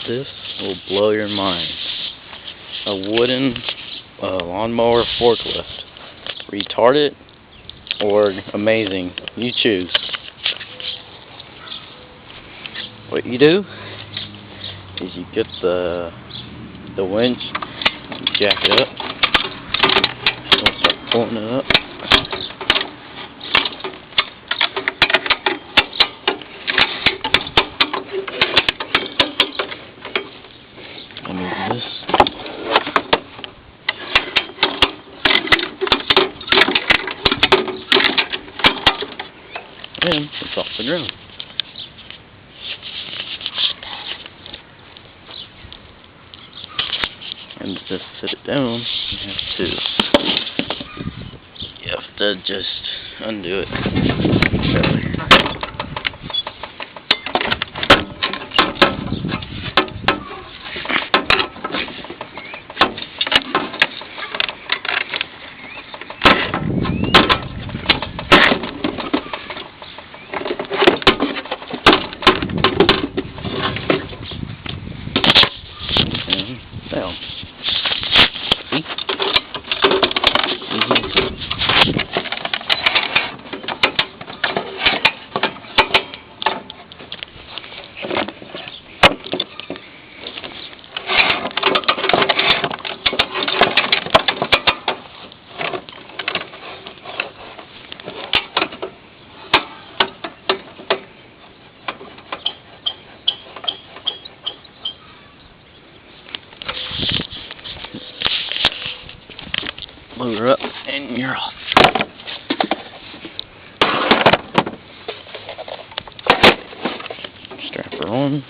This will blow your mind. A wooden lawnmower forklift. Retarded or amazing. You choose. What you do is you get the winch, you jack it up, and start pulling it up. And move this. And it's off the ground. And to just sit it down, you have to just undo it. Down. See? Load her up and you're off. Strap her on.